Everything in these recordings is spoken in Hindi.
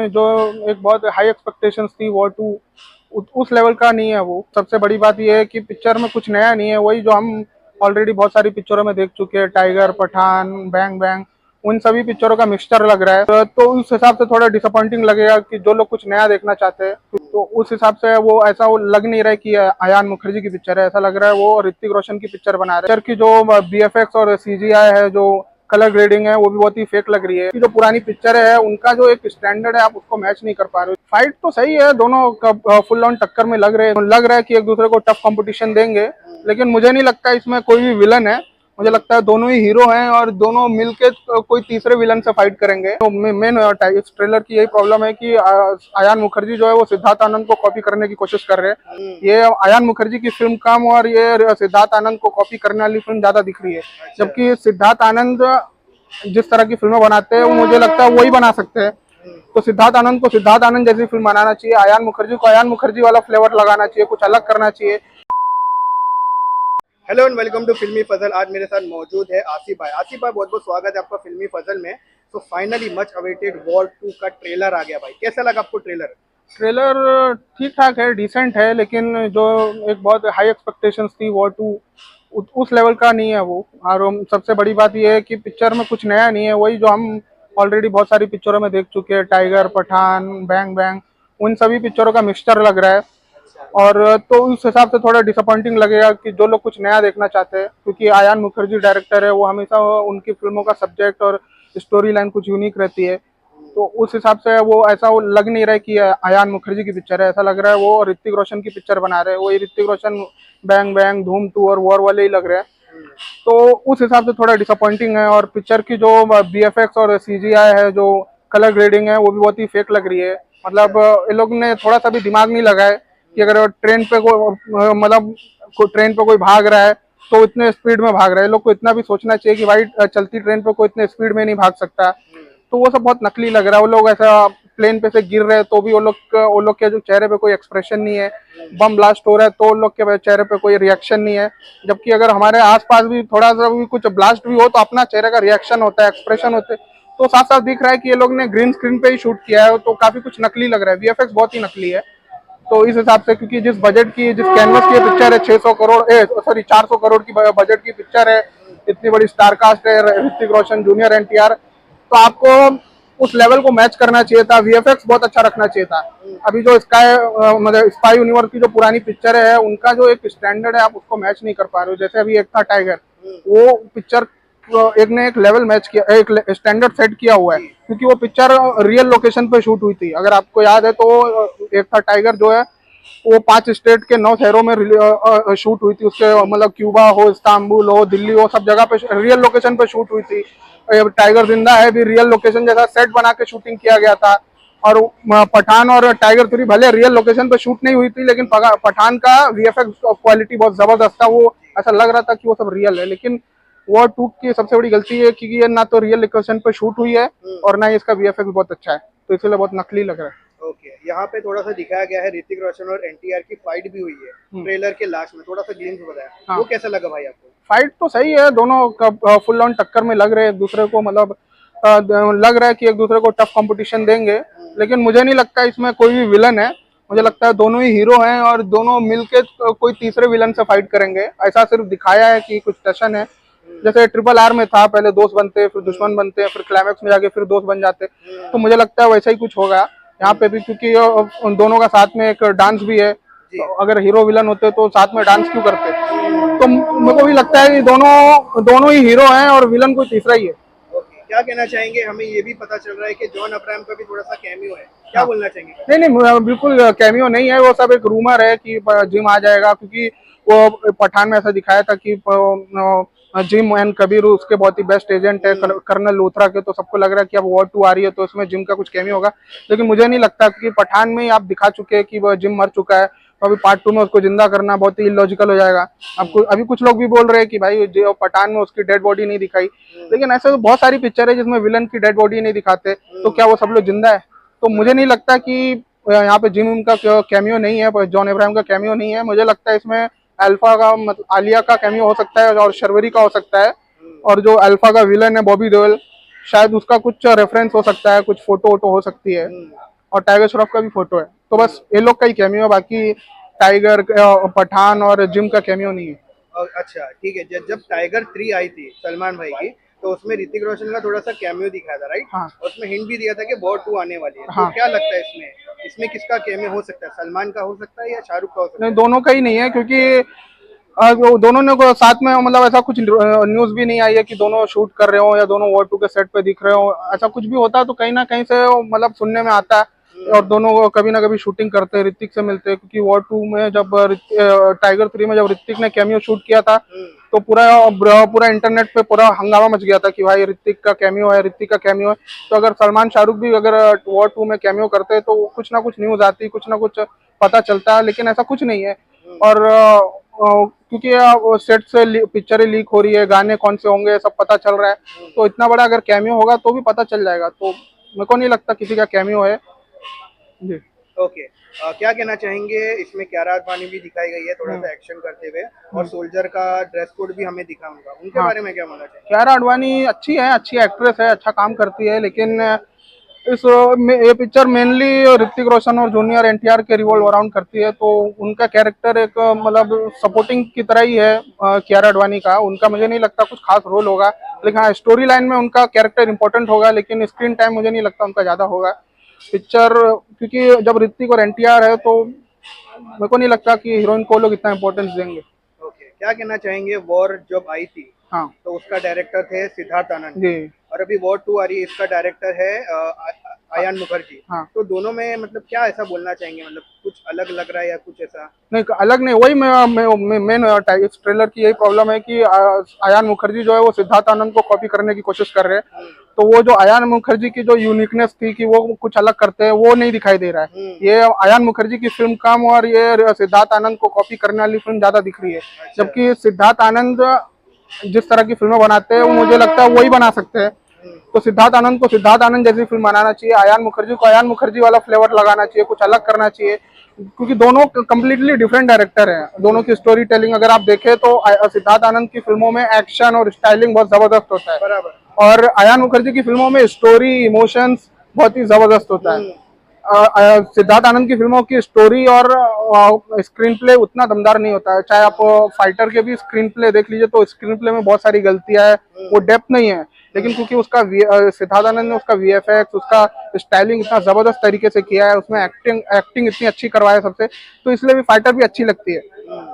जो एक बहुत हाई एक्सपेक्टेशंस थी वॉर टू उस लेवल का नहीं है। वो सबसे बड़ी बात यह है कि पिक्चर में कुछ नया नहीं है, वही जो हम ऑलरेडी बहुत सारी पिक्चरों में देख चुके हैं, टाइगर, पठान, बैंग बैंग, उन सभी पिक्चरों का मिक्सचर लग रहा है। तो उस हिसाब से थोड़ा डिसअपॉइंटिंग लगेगा कि जो लोग कुछ नया देखना चाहते हैं तो उस हिसाब से वो ऐसा वो लग नहीं रहा है कि अयान मुखर्जी की पिक्चर है, ऐसा लग रहा है वो ऋतिक रोशन की पिक्चर बना रहे हैं। पिक्चर की जो बीएफएक्स और सीजीआई है, जो कलर ग्रेडिंग है, वो भी बहुत ही फेक लग रही है। जो पुरानी पिक्चर है उनका जो एक स्टैंडर्ड है आप उसको मैच नहीं कर पा रहे हो। फाइट तो सही है, दोनों फुल ऑन टक्कर में लग रहा है कि एक दूसरे को टफ कंपटीशन देंगे, लेकिन मुझे नहीं लगता इसमें कोई भी विलन है। मुझे लगता है दोनों ही हीरो हैं और दोनों मिलके कोई तीसरे विलन से फाइट करेंगे। तो मेन इस ट्रेलर की यही प्रॉब्लम है कि अयान मुखर्जी जो है वो सिद्धार्थ आनंद को कॉपी करने की कोशिश कर रहे हैं। ये अयान मुखर्जी की फिल्म कम और ये सिद्धार्थ आनंद को कॉपी करने वाली फिल्म ज्यादा दिख रही है। जबकि सिद्धार्थ आनंद जिस तरह की फिल्में बनाते हैं वो मुझे लगता है वही बना सकते हैं। तो सिद्धार्थ आनंद को सिद्धार्थ आनंद जैसी फिल्म बनाना चाहिए, अयान मुखर्जी को अयान मुखर्जी वाला फ्लेवर लगाना चाहिए, कुछ अलग करना चाहिए। हेलो एंड वेलकम टू फिल्मी फजल। आज मेरे साथ मौजूद है आसिफ भाई। आसिफ भाई, बहुत बहुत स्वागत है आपका फिल्मी फजल में। तो फाइनली मच अवेटेड वॉर 2 का ट्रेलर आ गया भाई, कैसा लगा आपको ट्रेलर? ट्रेलर ठीक ठाक है, डिसेंट है, लेकिन जो एक बहुत हाई एक्सपेक्टेशंस थी वॉर टू उस लेवल का नहीं है वो। और सबसे बड़ी बात यह है कि पिक्चर में कुछ नया नहीं है, वही जो हम ऑलरेडी बहुत सारी पिक्चरों में देख चुके हैं, टाइगर, पठान, बैंग बैंग, उन सभी पिक्चरों का मिक्सचर लग रहा है। और तो उस हिसाब से थोड़ा डिसअपॉइंटिंग लगेगा कि जो लोग कुछ नया देखना चाहते हैं, क्योंकि अयान मुखर्जी डायरेक्टर है, वो हमेशा उनकी फिल्मों का सब्जेक्ट और स्टोरी लाइन कुछ यूनिक रहती है। तो उस हिसाब से वो ऐसा वो लग नहीं रहा है कि अयान मुखर्जी की पिक्चर है, ऐसा लग रहा है वो ऋतिक रोशन की पिक्चर बना रहे हैं। वो ऋतिक रोशन बैंग बैंग, धूम 2 और वॉर वाले ही लग रहे हैं। तो उस हिसाब से थोड़ा डिसअपॉइंटिंग है। और पिक्चर की जो बीएफएक्स और सीजीआई है, जो कलर ग्रेडिंग है, वो भी बहुत ही फेक लग रही है। मतलब इन लोग ने थोड़ा सा भी दिमाग नहीं लगाया कि अगर ट्रेन पे ट्रेन पे कोई भाग रहा है तो इतने स्पीड में भाग रहा है। लोग को इतना भी सोचना चाहिए कि भाई चलती ट्रेन पे कोई इतने स्पीड में नहीं भाग सकता। तो वो सब बहुत नकली लग रहा है। वो लोग ऐसा प्लेन पे से गिर रहे हैं तो भी वो लोग के जो चेहरे पे कोई एक्सप्रेशन नहीं है। बम ब्लास्ट हो रहा है तो उन लोग के चेहरे पे कोई रिएक्शन नहीं है। जबकि अगर हमारे आसपास भी थोड़ा सा भी कुछ ब्लास्ट भी हो तो अपना चेहरे का रिएक्शन होता है, एक्सप्रेशन होते हैं। तो साफ साफ दिख रहा है कि ये लोग ने ग्रीन स्क्रीन पे ही शूट किया है, तो काफी कुछ नकली लग रहा है। वीएफएक्स बहुत ही नकली है। तो इस हिसाब से, क्योंकि जिस कैनवस की पिक्चर है, 600 करोड़ 400 करोड़ की बजट की पिक्चर है, इतनी बड़ी स्टार कास्ट है, ऋतिक रोशन, जूनियर एनटीआर, तो आपको उस लेवल को मैच करना चाहिए था। वीएफएक्स बहुत अच्छा रखना चाहिए था। अभी जो मतलब स्पाई यूनिवर्स की जो पुरानी पिक्चर है उनका जो एक स्टैंडर्ड है आप उसको मैच नहीं कर पा रहे हो। जैसे अभी एक था टाइगर, वो पिक्चर एक ने एक लेवल मैच किया, एक स्टैंडर्ड सेट किया हुआ है, क्योंकि वो पिक्चर रियल लोकेशन पे शूट हुई थी। अगर आपको याद है तो एक था टाइगर जो है वो 5 स्टेट के 9 शहरों में शूट हुई थी। उसके मतलब क्यूबा हो, इस्तांबुल हो, दिल्ली हो, सब जगह पे रियल लोकेशन पे शूट हुई थी। टाइगर जिंदा है भी रियल लोकेशन जैसा सेट बना के शूटिंग किया गया था। और पठान और टाइगर 3 भले रियल लोकेशन पे शूट नहीं हुई थी, लेकिन पठान का वीएफएक्स क्वालिटी बहुत जबरदस्त था। वो ऐसा लग रहा था कि वो सब रियल है। लेकिन वॉर 2 की सबसे बड़ी गलती है कि ये ना तो रियल लोकेशन पे शूट हुई है और ना ही इसका वीएफएक्स बहुत अच्छा है, तो इसलिए बहुत नकली लग रहा है। ओके, यहाँ पे थोड़ा सा दिखाया गया है ऋतिक रोशन और एनटीआर की फाइट भी हुई है ट्रेलर के लास्ट में, थोड़ा सा ग्लिम्स बताया। हाँ। वो कैसा लगा भाई आपको? फाइट तो सही है, दोनों फुल ऑन टक्कर में लग रहे हैं एक दूसरे को। मतलब लग रहा है कि एक दूसरे को टफ कंपटीशन देंगे, लेकिन मुझे नहीं लगता इसमें कोई भी विलन है। मुझे लगता है दोनों ही हीरो हैं और दोनों मिलके कोई तीसरे विलन से फाइट करेंगे। ऐसा सिर्फ दिखाया है कि कुछ टेंशन है, जैसे RRR में था, पहले दोस्त बनते फिर दुश्मन बनते, फिर क्लाइमैक्स में जाके फिर दोस्त बन जाते। तो मुझे लगता है वैसा ही कुछ होगा यहाँ पे भी, क्योंकि उन दोनों का साथ में एक डांस भी है। तो अगर हीरो विलन होते तो साथ में डांस क्यों करते? तो मेरे को भी लगता है कि दोनों ही हीरो हैं और विलन कोई तीसरा ही है। क्या कहना चाहेंगे? हमें ये भी पता चल रहा है कि जॉन अब्राहम का भी थोड़ा सा कैमियो है, क्या बोलना चाहेंगे? नहीं, बिल्कुल कैमियो नहीं है, वो सब एक रूमर है कि जिम आ जाएगा। क्योंकि वो पठान में ऐसा दिखाया था कि जिम एंड कबीर उसके बहुत ही बेस्ट एजेंट है, कर्नल लूथरा के। तो सबको लग रहा है कि अब वॉर 2 आ रही है तो इसमें जिम का कुछ कैमियो होगा, लेकिन मुझे नहीं लगता, क्योंकि पठान में ही आप दिखा चुके हैं कि वो जिम मर चुका है। तो अभी पार्ट 2 में उसको जिंदा करना बहुत ही इलॉजिकल हो जाएगा। आपको अभी कुछ लोग भी बोल रहे हैं कि भाई जो पठान में उसकी डेड बॉडी नहीं दिखाई, लेकिन ऐसे तो बहुत सारी पिक्चर है जिसमें विलन की डेड बॉडी नहीं दिखाते, तो क्या वो सब लोग जिंदा है? तो मुझे नहीं लगता कि यहाँ पे जिम का कैमियो नहीं है, जॉन अब्राहम का कैमियो नहीं है। मुझे लगता है इसमें अल्फा का मतलब आलिया का कैमियो हो सकता है और शर्वरी का हो सकता है। और जो अल्फा का विलन है बॉबी देओल, शायद उसका कुछ रेफरेंस हो सकता है, कुछ फोटो वोटो हो सकती है। और टाइगर श्रॉफ का भी फोटो है, तो बस ये लोग का ही कैमियो है, बाकी टाइगर पठान और जिम का कैमियो नहीं है। और अच्छा ठीक है, जब जब टाइगर 3 आई थी सलमान भाई की, तो उसमें ऋतिक रोशन का थोड़ा सा कैमियो दिखाया था, राइट? हाँ और उसमें हिंट भी दिया था कि वॉर 2 आने वाली है। हाँ। तो क्या लगता है इसमें इसमें किसका कैमियो हो सकता है? सलमान का हो सकता है या शाहरुख का हो सकता नहीं, है? दोनों का ही नहीं है, क्योंकि वो दोनों ने को साथ में, मतलब ऐसा कुछ न्यूज भी नहीं आई है कि दोनों शूट कर रहे हो या दोनों वॉर 2 के सेट पे दिख रहे हो। ऐसा कुछ भी होता तो कहीं ना कहीं से मतलब सुनने में आता है, और दोनों कभी ना कभी शूटिंग करते हैं, ऋतिक से मिलते हैं, क्योंकि वॉर 2 में जब टाइगर 3 में जब ऋतिक ने कैमियो शूट किया था, तो पूरा इंटरनेट पे पूरा हंगामा मच गया था कि भाई ऋतिक का कैमियो है, ऋतिक का कैमियो है। तो अगर सलमान शाहरुख भी अगर वॉर 2 में कैमियो करते तो कुछ ना कुछ न्यूज आती, कुछ ना कुछ पता चलता है, लेकिन ऐसा कुछ नहीं है। और क्योंकि सेट से पिक्चरें लीक हो रही है, गाने कौन से होंगे सब पता चल रहा है, तो इतना बड़ा अगर कैमियो होगा तो भी पता चल जाएगा, तो मेरे को नहीं लगता किसी का कैमियो है जी। ओके, क्या कहना चाहेंगे? इसमें कियारा आडवाणी भी दिखाई गई है थोड़ा सा एक्शन करते हुए, और सोल्जर का ड्रेस कोड भी हमें दिखा होगा, उनके हाँ, बारे में क्या बोलना चाहेंगे? कियारा आडवाणी अच्छी है, अच्छी एक्ट्रेस है, अच्छा काम करती है, लेकिन ये पिक्चर मेनली ऋतिक रोशन और जूनियर एनटीआर के रिवॉल्व अराउंड करती है, तो उनका कैरेक्टर एक मतलब सपोर्टिंग की तरह ही है कियारा आडवाणी का। उनका मुझे नहीं लगता कुछ खास रोल होगा, लेकिन हाँ स्टोरी लाइन में उनका कैरेक्टर इंपॉर्टेंट होगा, लेकिन स्क्रीन टाइम मुझे नहीं लगता उनका ज्यादा होगा। पिक्चर क्योंकि जब ऋतिक और एनटीआर है, तो मेरे को नहीं लगता कि हीरोइन को लोग इतना इंपॉर्टेंस देंगे। ओके, क्या कहना चाहेंगे? वॉर जब आई थी हाँ तो उसका डायरेक्टर थे सिद्धार्थ आनंद, जी। और अभी वॉर 2 आ रही है, इसका डायरेक्टर है आयान मुखर्जी। हाँ तो दोनों में मतलब क्या ऐसा बोलना चाहेंगे, मतलब कुछ अलग लग रहा है या कुछ ऐसा? नहीं, अलग नहीं, वही मेन इस ट्रेलर की यही प्रॉब्लम है कि आयान मुखर्जी जो है वो सिद्धार्थ आनंद को कॉपी करने की कोशिश कर रहे हैं, तो वो जो आयान मुखर्जी की जो यूनिकनेस थी कि वो कुछ अलग करते हैं, वो नहीं दिखाई दे रहा है। ये आयान मुखर्जी की फिल्म कम और ये सिद्धार्थ आनंद को कॉपी करने वाली फिल्म ज्यादा दिख रही है। जबकि सिद्धार्थ आनंद जिस तरह की फिल्में बनाते हैं वो मुझे लगता है वही बना सकते हैं, तो सिद्धार्थ आनंद को सिद्धार्थ आनंद जैसी फिल्म बनाना चाहिए, आयान मुखर्जी को आयान मुखर्जी वाला फ्लेवर लगाना चाहिए, कुछ अलग करना चाहिए, क्योंकि दोनों कम्प्लीटली डिफरेंट डायरेक्टर हैं। दोनों की स्टोरी टेलिंग अगर आप देखें तो सिद्धार्थ आनंद की फिल्मों में एक्शन और स्टाइलिंग बहुत जबरदस्त होता है, बराबर। और आयान मुखर्जी की फिल्मों में स्टोरी इमोशंस बहुत ही जबरदस्त होता है। सिद्धार्थ आनंद की फिल्मों की स्टोरी और स्क्रीन प्ले उतना दमदार नहीं होता है, चाहे आप फाइटर के भी स्क्रीन प्ले देख लीजिए तो स्क्रीन प्ले में बहुत सारी गलतियां है, वो डेप्थ नहीं है, लेकिन क्योंकि उसका सिद्धार्थ आनंद ने उसका वीएफएक्स, उसका स्टाइलिंग इतना जबरदस्त तरीके से किया है, उसमें एक्टिंग इतनी अच्छी करवाया सबसे, तो इसलिए भी फाइटर भी अच्छी लगती है।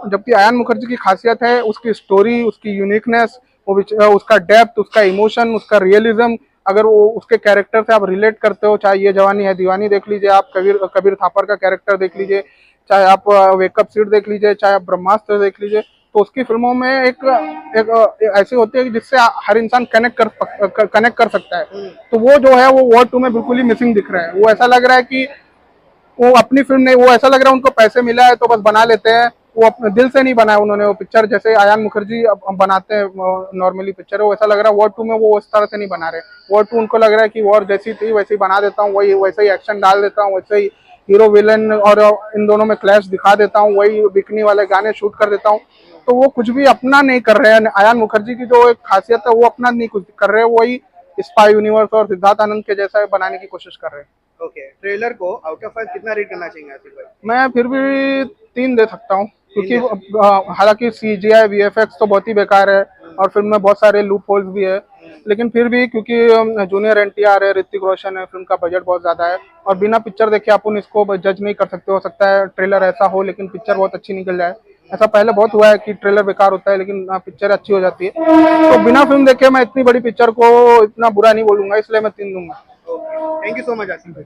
जबकि आयान मुखर्जी की खासियत है उसकी स्टोरी, उसकी यूनिकनेस, उसका डेप्थ, उसका इमोशन, उसका रियलिज्म। अगर वो उसके कैरेक्टर से आप रिलेट करते हो, चाहे ये जवानी है दीवानी देख लीजिए, आप कबीर थापर का कैरेक्टर देख लीजिए, चाहे आप वेकअप सीट देख लीजिए, चाहे आप ब्रह्मास्त्र देख लीजिए, तो उसकी फिल्मों में एक ऐसी होती है कि जिससे हर इंसान कनेक्ट कर सकता है। तो वो जो है वो वॉर 2 में बिल्कुल ही मिसिंग दिख रहा है। वो ऐसा लग रहा है कि वो अपनी फिल्म नहीं, वो ऐसा लग रहा है उनको पैसे मिला है तो बस बना लेते हैं, वो अपने दिल से नहीं बनाया उन्होंने वो पिक्चर, जैसे आयान मुखर्जी बनाते हैं नॉर्मली पिक्चर, वो ऐसा लग रहा है वॉर 2 में वो उस तरह से नहीं बना रहे। वॉर 2 उनको लग रहा है कि वॉर जैसी थी वैसे ही बना देता हूँ, वही वैसे ही एक्शन डाल देता हूँ, वैसे ही हीरो विलन और इन दोनों में क्लैश दिखा देता हूँ, वही बिकनी वाले गाने शूट कर देता हूँ। तो वो कुछ भी अपना नहीं कर रहे हैं। आयान मुखर्जी की जो एक खासियत है वो अपना नहीं कुछ कर रहे हैं, वही स्पाई यूनिवर्स और सिद्धार्थ आनंद के जैसा बनाने की कोशिश कर रहे हैं। ओके, ट्रेलर को आउट ऑफ 5 कितना रेट करना चाहिए आसिफ भाई? मैं फिर भी 3 दे सकता हूँ, क्योंकि हालांकि सीजीआई वीएफएक्स तो बहुत ही बेकार है और फिल्म में बहुत सारे लूप होल्स भी है, लेकिन फिर भी क्योंकि जूनियर एनटीआर है, ऋतिक रोशन है, फिल्म का बजट बहुत ज्यादा है और बिना पिक्चर देखे अपन इसको जज नहीं कर सकते। हो सकता है ट्रेलर ऐसा हो लेकिन पिक्चर बहुत अच्छी निकल जाए, ऐसा पहले बहुत हुआ है कि ट्रेलर बेकार होता है लेकिन पिक्चर अच्छी हो जाती है। तो बिना फिल्म देखे मैं इतनी बड़ी पिक्चर को इतना बुरा नहीं बोलूंगा, इसलिए मैं 3 दूंगा। Okay, thank you so much Asif भाई।